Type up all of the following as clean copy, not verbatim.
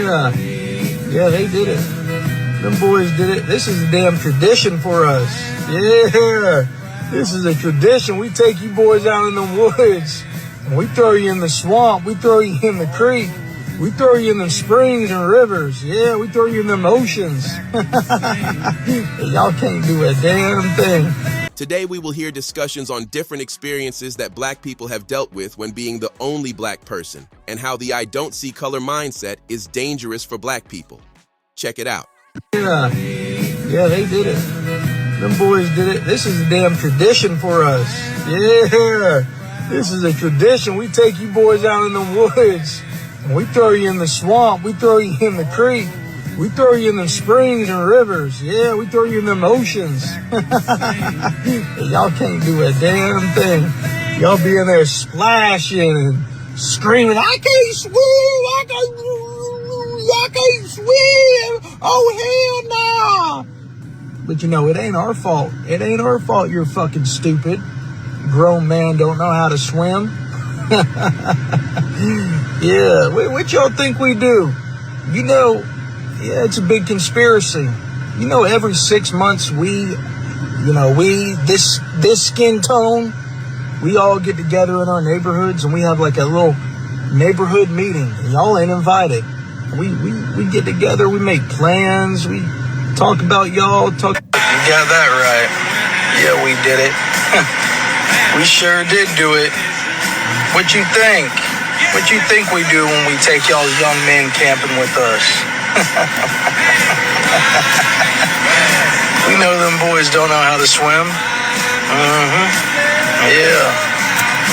Yeah, yeah, they did it. Them boys did it. This is a damn tradition for us. Yeah, this is a tradition. We take you boys out in the woods, and we throw you in the swamp. We throw you in the creek. We throw you in the springs and rivers. Yeah, we throw you in them oceans. Y'all can't do a damn thing. Today, we will hear discussions on different experiences that Black people have dealt with when being the only Black person, and how the I don't see color mindset is dangerous for Black people. Check it out. Yeah, yeah, they did it. Them boys did it. This is a damn tradition for us. Yeah, this is a tradition. We take you boys out in the woods, and we throw you in the swamp. We throw you in the creek. We throw you in the springs and rivers. Yeah, we throw you in them oceans. Y'all can't do a damn thing. Y'all be in there splashing and screaming, I can't swim! I can't swim! Oh, hell no! But you know, it ain't our fault. It ain't our fault you're fucking stupid. Grown man don't know how to swim. Yeah, what y'all think we do? You know, yeah, it's a big conspiracy. You know, every 6 months this skin tone, we all get together in our neighborhoods and we have like a little neighborhood meeting. And y'all ain't invited. We get together, we make plans, we talk about y'all. You got that right. Yeah, we did it. We sure did do it. What you think? What you think we do when we take y'all young men camping with us? We know them boys don't know how to swim. Yeah.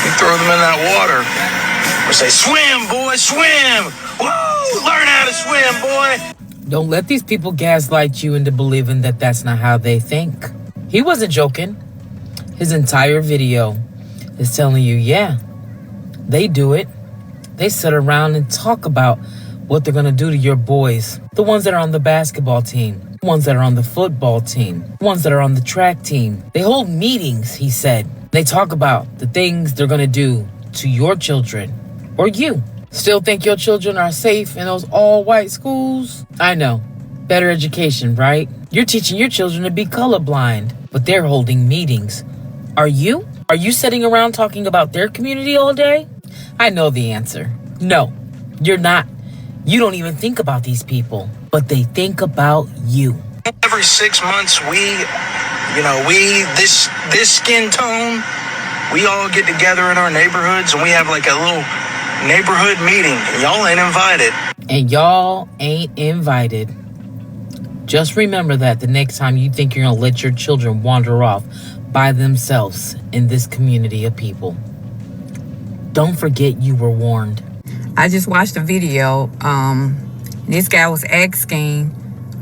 We throw them in that water. We say, swim, boy, swim. Woo! Learn how to swim, boy. Don't let these people gaslight you into believing that that's not how they think. He wasn't joking. His entire video is telling you, yeah, they do it. They sit around and talk about what they're going to do to your boys. The ones that are on the basketball team, the ones that are on the football team, the ones that are on the track team. They hold meetings, he said. They talk about the things they're going to do to your children or you. Still think your children are safe in those all-white schools? I know. Better education, right? You're teaching your children to be colorblind, but they're holding meetings. Are you? Are you sitting around talking about their community all day? I know the answer. No, you're not. You don't even think about these people, but they think about you. Every 6 months, this skin tone, we all get together in our neighborhoods and we have like a little neighborhood meeting. Y'all ain't invited. And y'all ain't invited. Just remember that the next time you think you're going to let your children wander off by themselves in this community of people. Don't forget you were warned. I just watched a video. This guy was asking,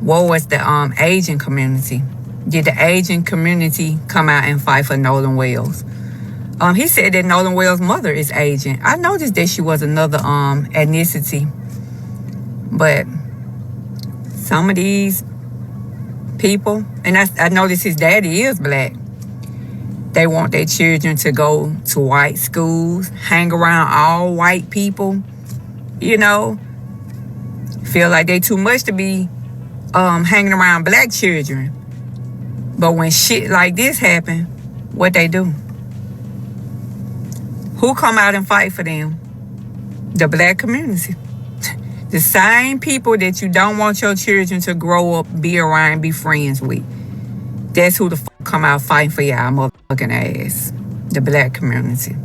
what was the Asian community? Did the Asian community come out and fight for Nolan Wells? He said that Nolan Wells' mother is Asian. I noticed that she was another ethnicity. But some of these people, and I noticed his daddy is Black, they want their children to go to white schools, hang around all white people, you know. Feel like they too much to be hanging around Black children. But when shit like this happen, what they do? Who come out and fight for them? The Black community. The same people that you don't want your children to grow up, be around, be friends with. That's who the fuck come out fighting for y'all motherfucking ass. The Black community.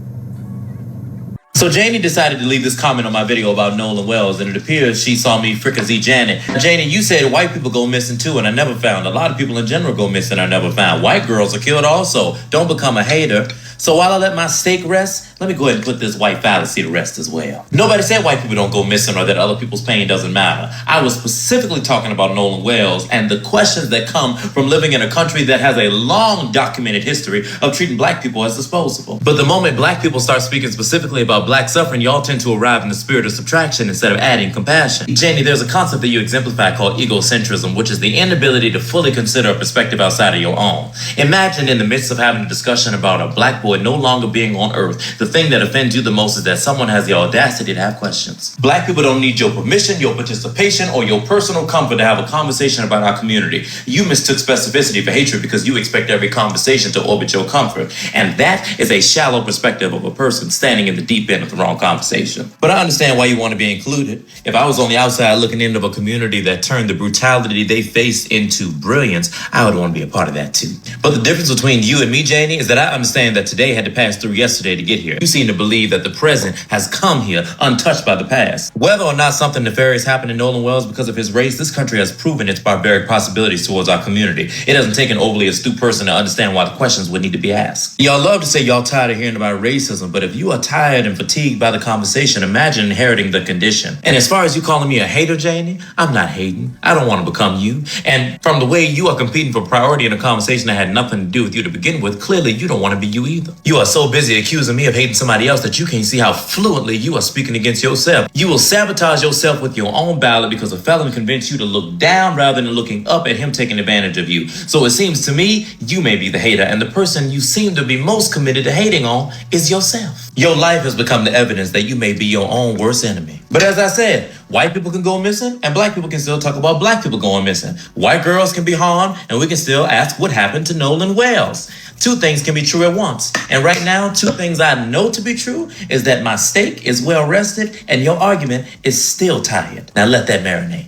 So Janie decided to leave this comment on my video about Nolan Wells, and it appears she saw me fricassee Janet. Janie, you said white people go missing too, and I never found. A lot of people in general go missing, I never found. White girls are killed also. Don't become a hater. So while I let my stake rest, let me go ahead and put this white fallacy to rest as well. Nobody said white people don't go missing or that other people's pain doesn't matter. I was specifically talking about Nolan Wells and the questions that come from living in a country that has a long documented history of treating Black people as disposable. But the moment Black people start speaking specifically about Black suffering, y'all tend to arrive in the spirit of subtraction instead of adding compassion. Janie, there's a concept that you exemplify called egocentrism, which is the inability to fully consider a perspective outside of your own. Imagine in the midst of having a discussion about a Black boy no longer being on Earth, the thing that offends you the most is that someone has the audacity to have questions. Black people don't need your permission, your participation, or your personal comfort to have a conversation about our community. You mistook specificity for hatred because you expect every conversation to orbit your comfort. And that is a shallow perspective of a person standing in the deep end of the wrong conversation. But I understand why you want to be included. If I was on the outside looking into a community that turned the brutality they faced into brilliance, I would want to be a part of that too. But the difference between you and me, Janie, is that I understand that today had to pass through yesterday to get here. You seem to believe that the present has come here untouched by the past. Whether or not something nefarious happened to Nolan Wells because of his race, this country has proven its barbaric possibilities towards our community. It doesn't take an overly astute person to understand why the questions would need to be asked. Y'all love to say y'all tired of hearing about racism, but if you are tired and fatigued by the conversation, imagine inheriting the condition. And as far as you calling me a hater, Janie, I'm not hating. I don't want to become you. And from the way you are competing for priority in a conversation that had nothing to do with you to begin with, clearly you don't want to be you either. You are so busy accusing me of hating somebody else that you can't see how fluently you are speaking against yourself. You will sabotage yourself with your own ballot because a felon convinced you to look down rather than looking up at him taking advantage of you. So it seems to me you may be the hater, and the person you seem to be most committed to hating on is yourself. Your life has become the evidence that you may be your own worst enemy. But as I said, white people can go missing and black people can still talk about black people going missing. White girls can be harmed and we can still ask what happened to Nolan Wells. Two things can be true at once. And right now, two things I know to be true is that my steak is well rested and your argument is still tired. Now let that marinate.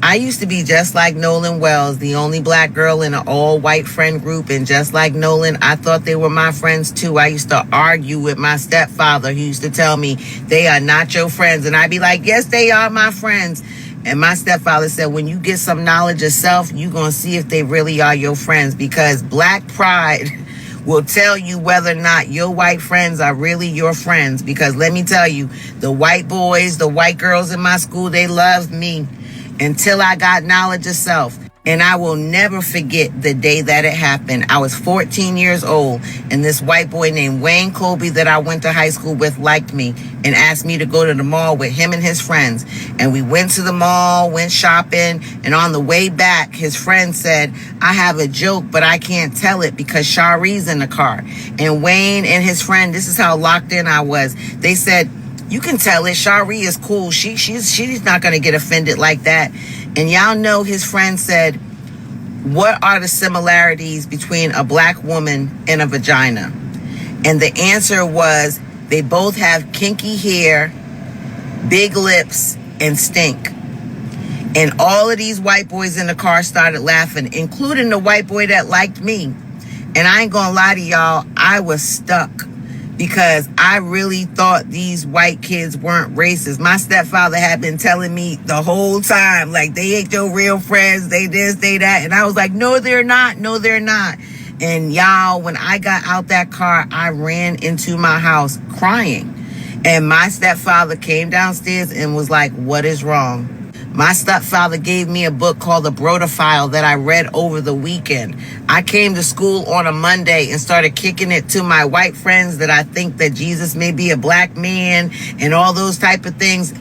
I used to be just like Nolan Wells, the only black girl in an all-white friend group. And just like Nolan, I thought they were my friends too. I used to argue with my stepfather. He used to tell me, they are not your friends. And I'd be like, yes, they are my friends. And my stepfather said, when you get some knowledge of self, you're going to see if they really are your friends. Because black pride will tell you whether or not your white friends are really your friends. Because let me tell you, the white boys, the white girls in my school, they loved me until I got knowledge of self. And I will never forget the day that it happened. I was 14 years old, and this white boy named Wayne Colby that I went to high school with liked me and asked me to go to the mall with him and his friends. And we went to the mall, went shopping, and on the way back, his friend said, I have a joke, but I can't tell it because Shari's in the car. And Wayne and his friend, this is how locked in I was. They said, you can tell it. Shari is cool. She's not going to get offended like that. And y'all know his friend said, what are the similarities between a black woman and a vagina? And the answer was, they both have kinky hair, big lips, and stink. And all of these white boys in the car started laughing, including the white boy that liked me. And I ain't gonna lie to y'all, I was stuck. Because I really thought these white kids weren't racist. My stepfather had been telling me the whole time, like, they ain't your real friends, they this, they that. And I was like, no, they're not. No, they're not. And y'all, when I got out that car, I ran into my house crying. And my stepfather came downstairs and was like, what is wrong? My stepfather gave me a book called The Brodophile that I read over the weekend. I came to school on a Monday and started kicking it to my white friends that I think that Jesus may be a black man and all those type of things.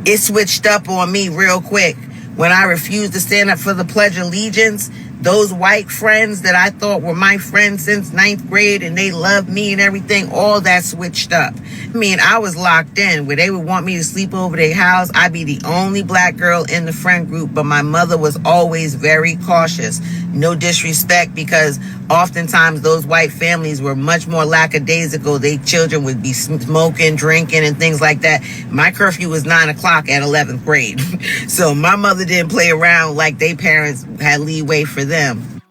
It switched up on me real quick. When I refused to stand up for the Pledge of Allegiance, those white friends that I thought were my friends since 9th grade and they loved me and everything, all that switched up. I mean, I was locked in where they would want me to sleep over their house. I'd be the only black girl in the friend group, but my mother was always very cautious. No disrespect, because oftentimes those white families were much more lackadaisical. Their children would be smoking, drinking, and things like that. My curfew was 9 o'clock at 11th grade. So my mother didn't play around like their parents had leeway for them.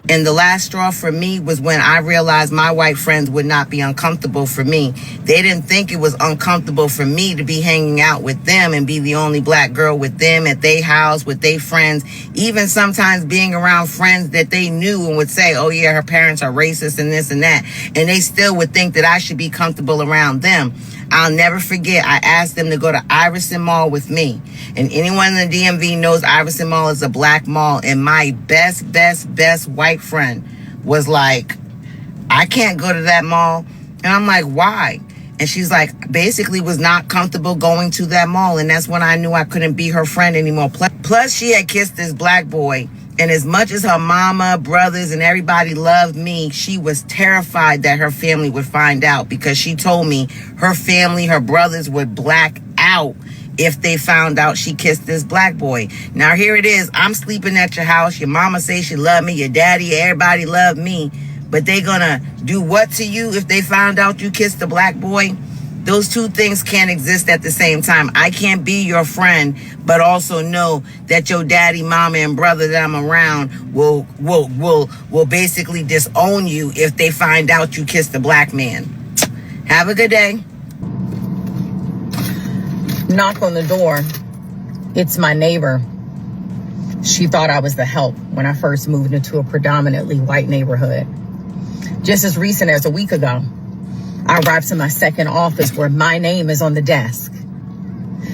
And the last straw for me was when I realized my white friends would not be uncomfortable for me. They didn't think it was uncomfortable for me to be hanging out with them and be the only black girl with them at their house, with their friends, even sometimes being around friends that they knew and would say, oh yeah, her parents are racist and this and that. And they still would think that I should be comfortable around them. I'll never forget, I asked them to go to Iverson Mall with me. And anyone in the DMV knows Iverson Mall is a black mall. And my best white friend was like, I can't go to that mall. And I'm like, why? And she's like, basically was not comfortable going to that mall. And that's when I knew I couldn't be her friend anymore. Plus, she had kissed this black boy And as much as her mama, brothers, and everybody loved me, she was terrified that her family would find out, because she told me her family, her brothers would black out if they found out she kissed this black boy. Now here it is. I'm sleeping at your house. Your mama say she loved me. Your daddy, everybody loved me. But they gonna do what to you if they found out you kissed the black boy? Those two things can't exist at the same time. I can't be your friend, but also know that your daddy, mama, and brother that I'm around will basically disown you if they find out you kissed a black man. Have a good day. Knock on the door. It's my neighbor. She thought I was the help when I first moved into a predominantly white neighborhood. Just as recent as a week ago, I arrived to my second office where my name is on the desk.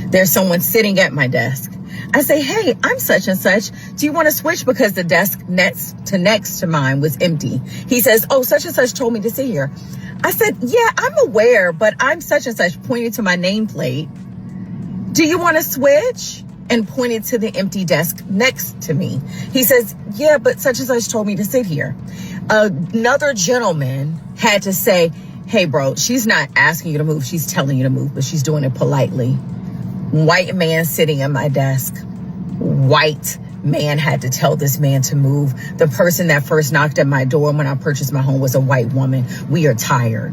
There's someone sitting at my desk. I say, hey, I'm such and such. Do you want to switch? Because the desk next to mine was empty. He says, oh, such and such told me to sit here. I said, yeah, I'm aware, but I'm such and such, pointing to my nameplate. Do you want to switch? And pointed to the empty desk next to me. He says, yeah, but such and such told me to sit here. Another gentleman had to say, hey, bro, she's not asking you to move. She's telling you to move, but she's doing it politely. White man sitting at my desk. White man had to tell this man to move. The person that first knocked at my door when I purchased my home was a white woman. We are tired.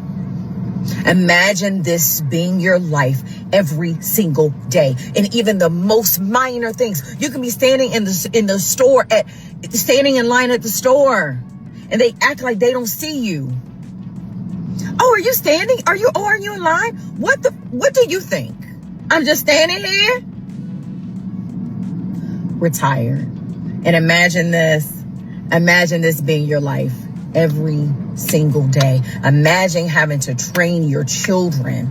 Imagine this being your life every single day. And even the most minor things. You can be standing in the store, standing in line at the store, and they act like they don't see you. Oh, are you standing? Are you in line? What do you think? I'm just standing here? We're tired. And imagine this being your life every single day. Imagine having to train your children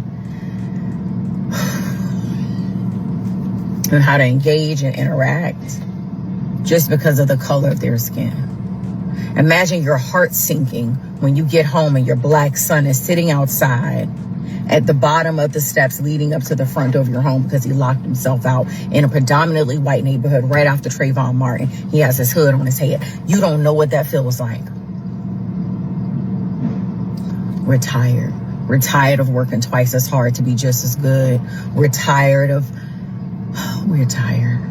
on how to engage and interact just because of the color of their skin. Imagine your heart sinking when you get home and your black son is sitting outside at the bottom of the steps leading up to the front door of your home because he locked himself out in a predominantly white neighborhood right after Trayvon Martin. He has his hood on his head. You don't know what that feels like. We're tired. We're tired of working twice as hard to be just as good. We're tired. We're tired.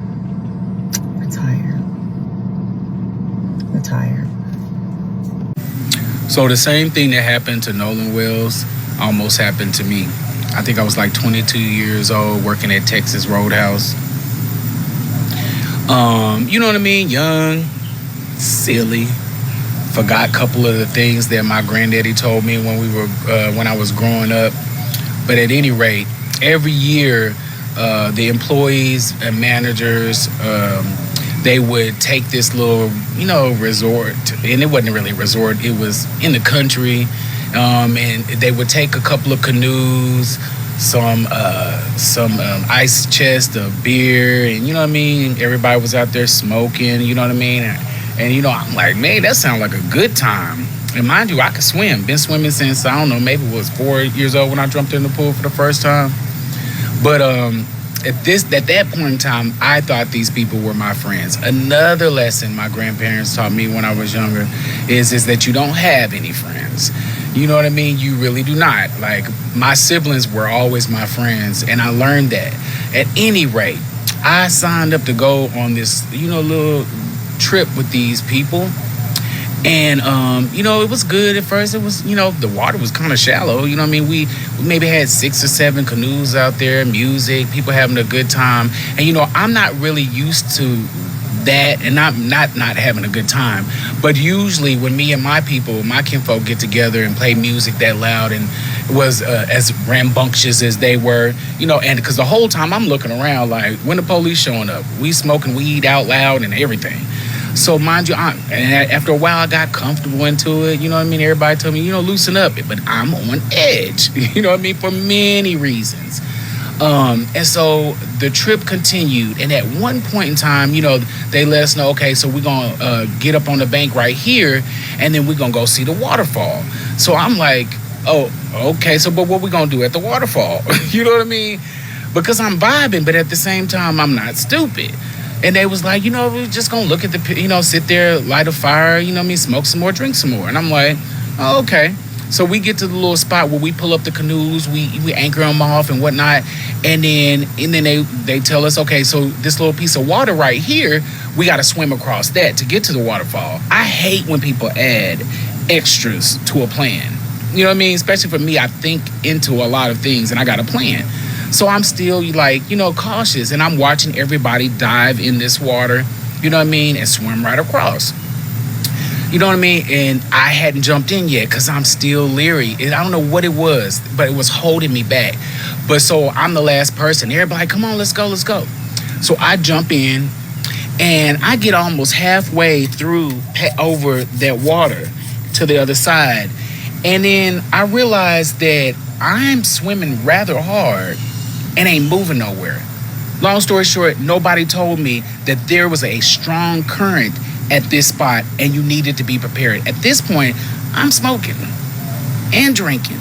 So the same thing that happened to Nolan Wells almost happened to me. I think I was like 22 years old working at Texas Roadhouse. You know what I mean? Young, silly. Forgot a couple of the things that my granddaddy told me when I was growing up. But at any rate, every year, the employees and managers, they would take this little, resort, and it wasn't really a resort. It was in the country, and they would take a couple of canoes, some ice chest of beer, and everybody was out there smoking, And, I'm like, man, that sounds like a good time. And mind you, I could swim. Been swimming since, I don't know, maybe it was 4 years old when I jumped in the pool for the first time. But at that point in time, I thought these people were my friends. Another lesson my grandparents taught me when I was younger is that you don't have any friends. You know what I mean? You really do not. Like, my siblings were always my friends, and I learned that. At any rate, I signed up to go on this, little trip with these people, and it was good at first. It was, the water was kind of shallow, we maybe had 6 or 7 canoes out there, music, people having a good time. And I'm not really used to that, and I'm not having a good time. But usually when me and my kinfolk get together and play music that loud, and it was as rambunctious as they were, and because the whole time I'm looking around like, when the police showing up? We smoking weed out loud and everything. So mind you, and after a while I got comfortable into it, everybody told me, loosen up, but I'm on edge, for many reasons. And so the trip continued, and at one point in time, they let us know, okay, so we're going to get up on the bank right here, and then we're going to go see the waterfall. So I'm like, oh, okay, so but what we going to do at the waterfall? You know what I mean? Because I'm vibing, but at the same time, I'm not stupid. And they was like, we're just gonna look at sit there, light a fire, smoke some more, drink some more. And I'm like, oh, okay. So we get to the little spot where we pull up the canoes, we anchor them off and whatnot, and then they tell us, okay, so this little piece of water right here, we got to swim across that to get to the waterfall. I hate when people add extras to a plan. You know what I mean? Especially for me, I think into a lot of things and I got a plan. So I'm still cautious, and I'm watching everybody dive in this water, and swim right across. You know what I mean? And I hadn't jumped in yet because I'm still leery. And I don't know what it was, but it was holding me back. But so I'm the last person. Everybody like, come on, let's go. So I jump in, and I get almost halfway through over that water to the other side. And then I realized that I'm swimming rather hard and ain't moving nowhere. Long story short, nobody told me that there was a strong current at this spot and you needed to be prepared. At this point, I'm smoking and drinking.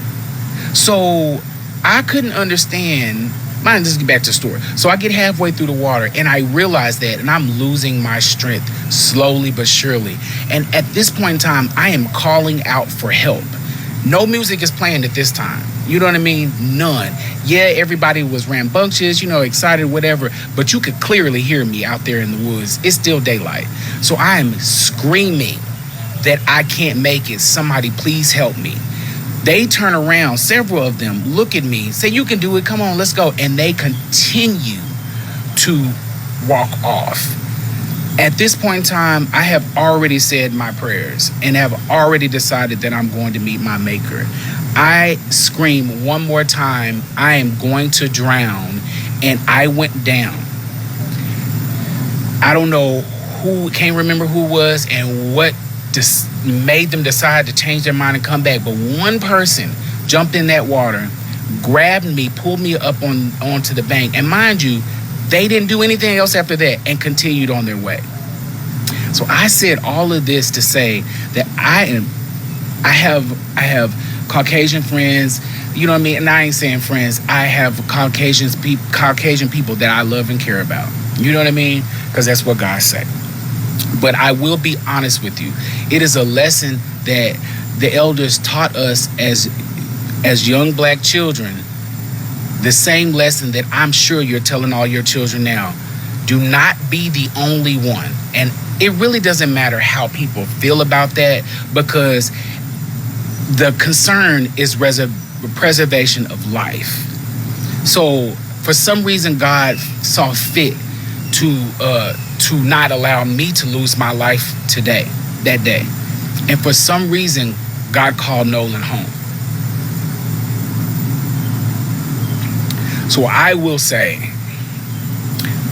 So I couldn't understand. Just get back to the story. So I get halfway through the water and I realize that, and I'm losing my strength slowly but surely. And at this point in time, I am calling out for help. No music is playing at this time. You know what I mean? None. Yeah, everybody was rambunctious, excited, whatever, but you could clearly hear me out there in the woods. It's still daylight. So I am screaming that I can't make it. Somebody please help me. They turn around, several of them look at me, say, you can do it, come on, let's go. And they continue to walk off. At this point in time, I have already said my prayers and have already decided that I'm going to meet my maker. I scream one more time, I am going to drown, and I went down. I don't know can't remember who was and what made them decide to change their mind and come back, but one person jumped in that water, grabbed me, pulled me up onto the bank, and mind you, they didn't do anything else after that and continued on their way. So I said all of this to say that I have Caucasian friends, you know what I mean? And I ain't saying friends. I have Caucasian people that I love and care about. You know what I mean? Because that's what God said. But I will be honest with you. It is a lesson that the elders taught us as young black children. The same lesson that I'm sure you're telling all your children now. Do not be the only one. And it really doesn't matter how people feel about that, because the concern is preservation of life. So for some reason, God saw fit to not allow me to lose my life that day. And for some reason, God called Nolan home. So I will say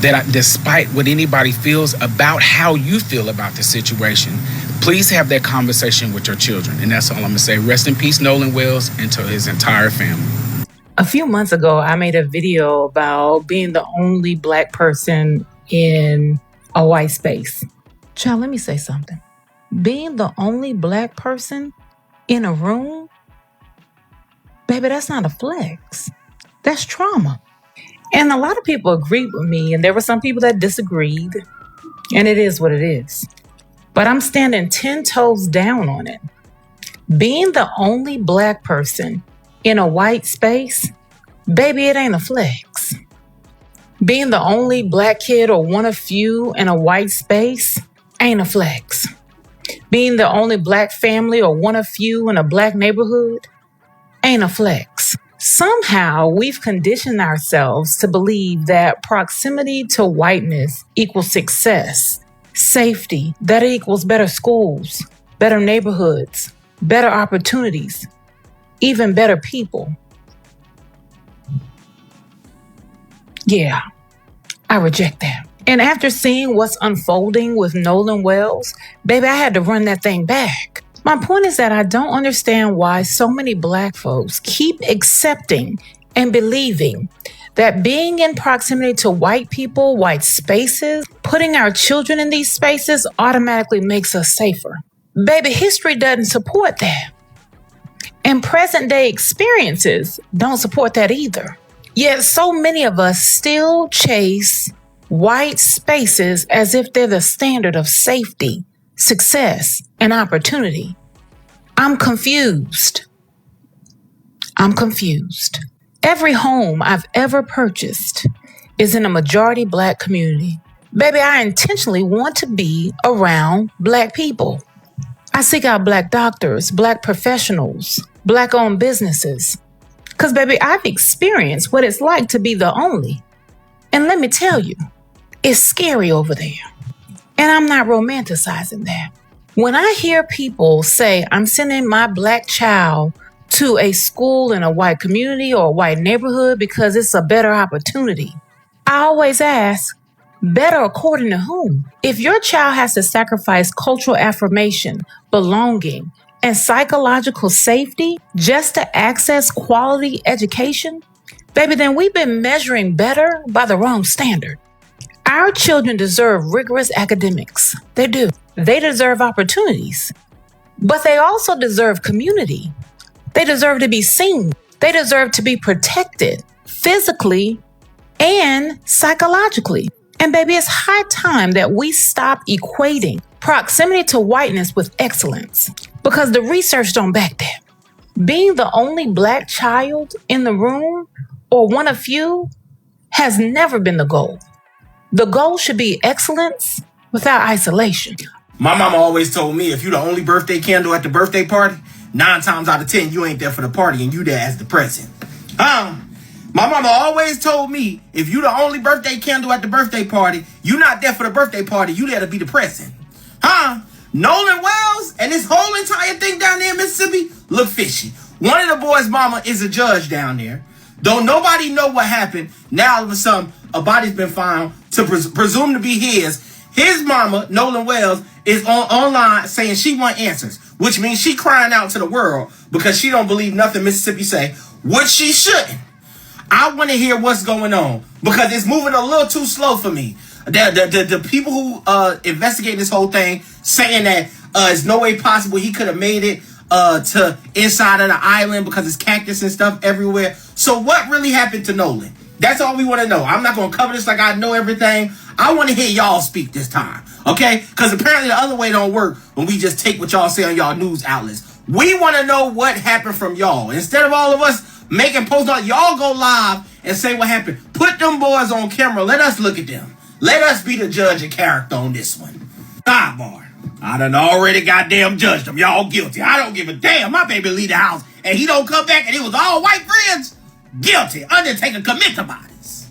that despite what anybody feels about how you feel about the situation, please have that conversation with your children. And that's all I'm going to say. Rest in peace, Nolan Wells, and to his entire family. A few months ago, I made a video about being the only black person in a white space. Child, let me say something. Being the only black person in a room, baby, that's not a flex. That's trauma. And a lot of people agreed with me, and there were some people that disagreed, and it is what it is. But I'm standing 10 toes down on it. Being the only black person in a white space, baby, it ain't a flex. Being the only black kid or one of few in a white space ain't a flex. Being the only black family or one of few in a black neighborhood ain't a flex. Somehow we've conditioned ourselves to believe that proximity to whiteness equals success, safety, that equals better schools, better neighborhoods, better opportunities, even better people. Yeah, I reject that. And after seeing what's unfolding with Nolan Wells, baby, I had to run that thing back. My point is that I don't understand why so many black folks keep accepting and believing that being in proximity to white people, white spaces, putting our children in these spaces automatically makes us safer. Baby, history doesn't support that. And present day experiences don't support that either. Yet so many of us still chase white spaces as if they're the standard of safety, success, and opportunity. I'm confused. Every home I've ever purchased is in a majority Black community. Baby, I intentionally want to be around Black people. I seek out Black doctors, Black professionals, Black-owned businesses. Because, baby, I've experienced what it's like to be the only. And let me tell you, it's scary over there. And I'm not romanticizing that. When I hear people say, I'm sending my Black child to a school in a white community or a white neighborhood because it's a better opportunity, I always ask, better according to whom? If your child has to sacrifice cultural affirmation, belonging, and psychological safety just to access quality education, baby, then we've been measuring better by the wrong standard. Our children deserve rigorous academics. They do. They deserve opportunities. But they also deserve community. They deserve to be seen. They deserve to be protected physically and psychologically. And baby, it's high time that we stop equating proximity to whiteness with excellence, because the research don't back that. Being the only Black child in the room or one of few has never been the goal. The goal should be excellence without isolation. My mama always told me, if you the only birthday candle at the birthday party, 9 times out of 10, you ain't there for the party and you there as the present. My mama always told me, if you the only birthday candle at the birthday party, you not there for the birthday party, you there to be the present. Nolan Wells and this whole entire thing down there in Mississippi look fishy. One of the boys' mama is a judge down there. Don't nobody know what happened. Now all of a sudden, a body's been found to presume to be his. His mama, Nolan Wells, is online saying she want answers, which means she crying out to the world because she don't believe nothing Mississippi say, which she shouldn't. I want to hear what's going on because it's moving a little too slow for me. The people who investigate this whole thing saying that there's no way possible he could have made it to inside of the island because it's cactus and stuff everywhere. So what really happened to Nolan? That's all we want to know. I'm not going to cover this like I know everything. I want to hear y'all speak this time, okay? Because apparently the other way don't work when we just take what y'all say on y'all news outlets. We want to know what happened from y'all. Instead of all of us making posts on, y'all go live and say what happened. Put them boys on camera. Let us look at them. Let us be the judge of character on this one. Sidebar. I done already goddamn judged them. Y'all guilty. I don't give a damn. My baby leave the house and he don't come back and it was all white friends. Guilty. Undertaker commit to bodies.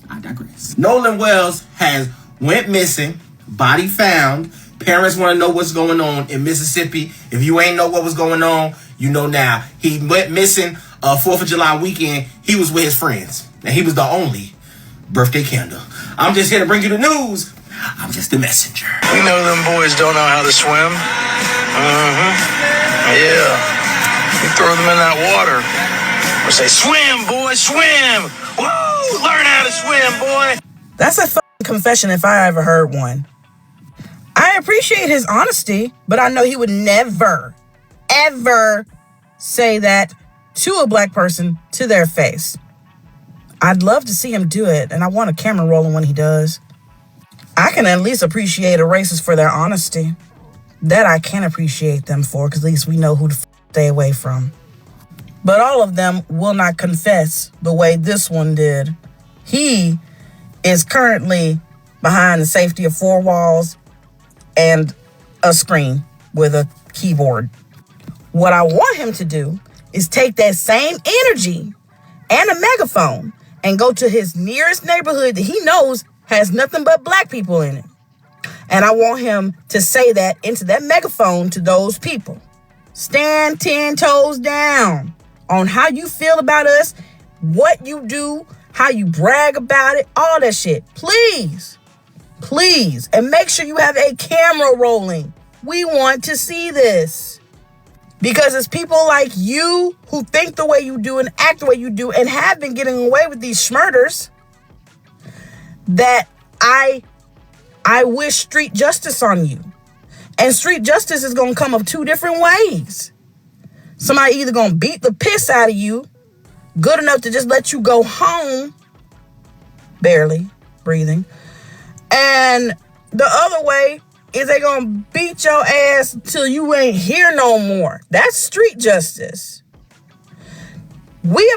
I digress. Nolan Wells has went missing. Body found. Parents want to know what's going on in Mississippi. If you ain't know what was going on, you know now. He went missing 4th of July weekend. He was with his friends. And he was the only birthday candle. I'm just here to bring you the news. I'm just the messenger. We know them boys don't know how to swim. Yeah. We throw them in that water. We say, swim, boy, swim. Woo! Learn how to swim, boy. That's a fucking confession if I ever heard one. I appreciate his honesty, but I know he would never, ever say that to a black person to their face. I'd love to see him do it, and I want a camera rolling when he does. I can at least appreciate a racist for their honesty. That I can appreciate them for, because at least we know who to stay away from. But all of them will not confess the way this one did. He is currently behind the safety of 4 walls and a screen with a keyboard. What I want him to do is take that same energy and a megaphone and go to his nearest neighborhood that he knows has nothing but black people in it. And I want him to say that into that megaphone to those people. Stand 10 toes down on how you feel about us, what you do, how you brag about it, all that shit. Please, please. And make sure you have a camera rolling. We want to see this. Because it's people like you who think the way you do and act the way you do and have been getting away with these schmurders that I wish street justice on you. And street justice is going to come of 2 different ways. Somebody either going to beat the piss out of you, good enough to just let you go home, barely breathing, And the other way is they gonna beat your ass till you ain't here no more. That's street justice. We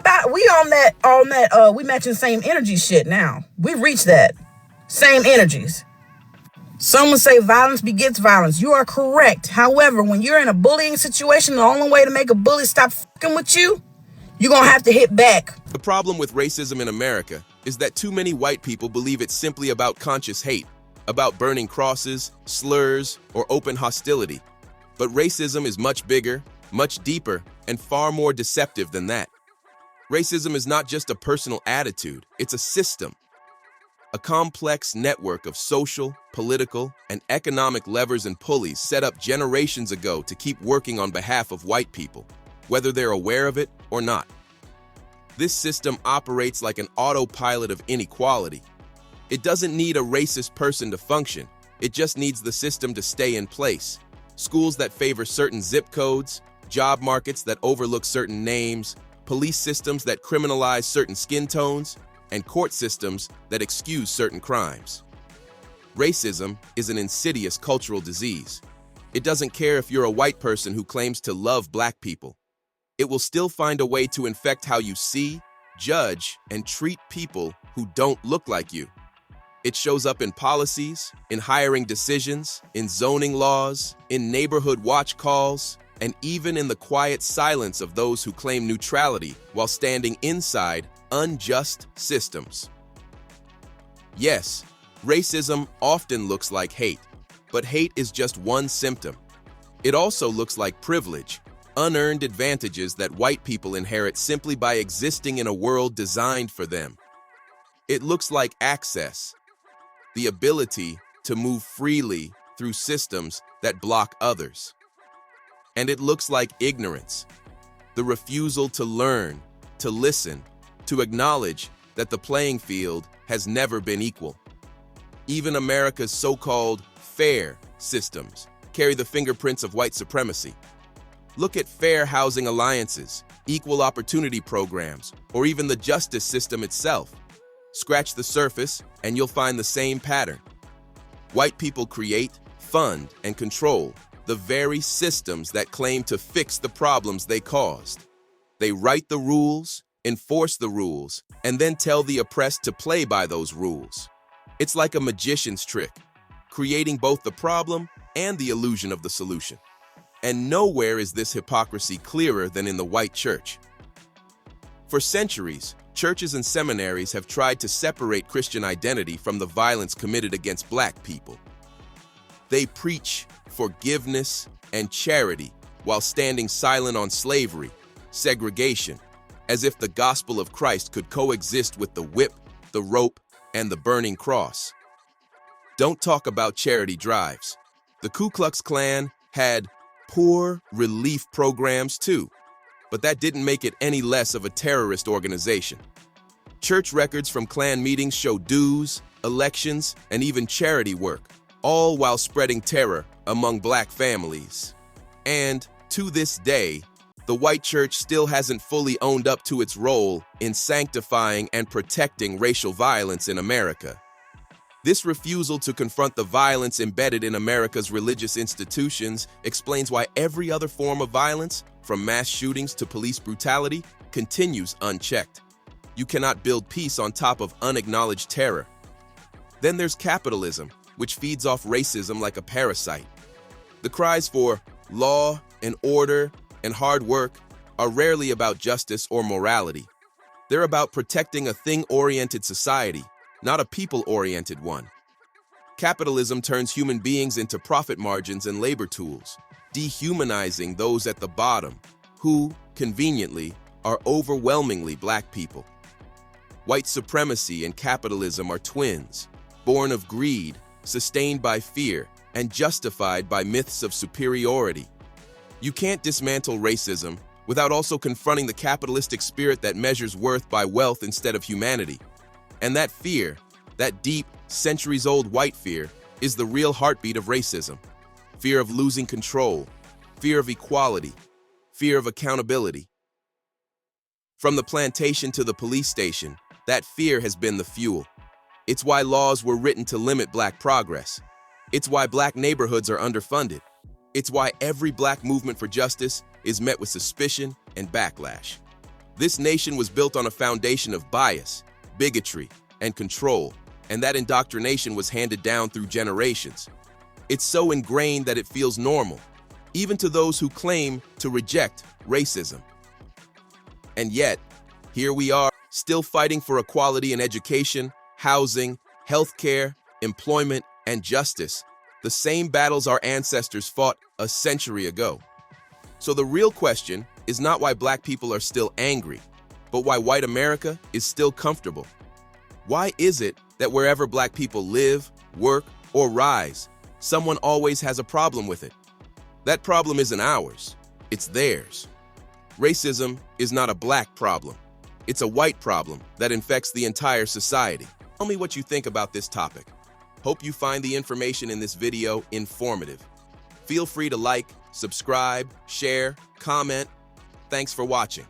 matching same energy shit now. We reached that. Same energies. Someone say violence begets violence. You are correct. However, when you're in a bullying situation, the only way to make a bully stop fucking with you, you're gonna have to hit back. The problem with racism in America is that too many white people believe it's simply about conscious hate, about burning crosses, slurs, or open hostility. But racism is much bigger, much deeper, and far more deceptive than that. Racism is not just a personal attitude, it's a system. A complex network of social, political, and economic levers and pulleys set up generations ago to keep working on behalf of white people, whether they're aware of it or not. This system operates like an autopilot of inequality. It doesn't need a racist person to function, it just needs the system to stay in place. Schools that favor certain zip codes, job markets that overlook certain names, police systems that criminalize certain skin tones, and court systems that excuse certain crimes. Racism is an insidious cultural disease. It doesn't care if you're a white person who claims to love black people. It will still find a way to infect how you see, judge, and treat people who don't look like you. It shows up in policies, in hiring decisions, in zoning laws, in neighborhood watch calls, and even in the quiet silence of those who claim neutrality while standing inside unjust systems. Yes, racism often looks like hate, but hate is just one symptom. It also looks like privilege, unearned advantages that white people inherit simply by existing in a world designed for them. It looks like access, the ability to move freely through systems that block others. And it looks like ignorance, the refusal to learn, to listen, to acknowledge that the playing field has never been equal. Even America's so-called fair systems carry the fingerprints of white supremacy. Look at fair housing alliances, equal opportunity programs, or even the justice system itself. Scratch the surface and you'll find the same pattern. White people create, fund, and control the very systems that claim to fix the problems they caused. They write the rules, enforce the rules, and then tell the oppressed to play by those rules. It's like a magician's trick, creating both the problem and the illusion of the solution. And nowhere is this hypocrisy clearer than in the white church. For centuries, churches and seminaries have tried to separate Christian identity from the violence committed against black people. They preach forgiveness and charity while standing silent on slavery, segregation, as if the gospel of Christ could coexist with the whip, the rope, and the burning cross. Don't talk about charity drives. The Ku Klux Klan had poor relief programs too, but that didn't make it any less of a terrorist organization. Church records from Klan meetings show dues, elections, and even charity work, all while spreading terror among black families. And to this day, the white church still hasn't fully owned up to its role in sanctifying and protecting racial violence in America. This refusal to confront the violence embedded in America's religious institutions explains why every other form of violence, from mass shootings to police brutality, continues unchecked. You cannot build peace on top of unacknowledged terror. Then there's capitalism, which feeds off racism like a parasite. The cries for law and order and hard work are rarely about justice or morality. They're about protecting a thing-oriented society, not a people-oriented one. Capitalism turns human beings into profit margins and labor tools, dehumanizing those at the bottom, who, conveniently, are overwhelmingly black people. White supremacy and capitalism are twins, born of greed, sustained by fear, and justified by myths of superiority. You can't dismantle racism without also confronting the capitalistic spirit that measures worth by wealth instead of humanity. And that fear, that deep, centuries-old white fear, is the real heartbeat of racism. Fear of losing control, fear of equality, fear of accountability. From the plantation to the police station, that fear has been the fuel. It's why laws were written to limit black progress. It's why black neighborhoods are underfunded. It's why every black movement for justice is met with suspicion and backlash. This nation was built on a foundation of bias, bigotry, and control, and that indoctrination was handed down through generations. It's so ingrained that it feels normal, even to those who claim to reject racism. And yet, here we are, still fighting for equality in education, housing, healthcare, employment, and justice, the same battles our ancestors fought a century ago. So the real question is not why black people are still angry, but why white America is still comfortable. Why is it that wherever black people live, work, or rise, someone always has a problem with it? That problem isn't ours, it's theirs. Racism is not a black problem. It's a white problem that infects the entire society. Tell me what you think about this topic. Hope you find the information in this video informative. Feel free to like, subscribe, share, comment. Thanks for watching.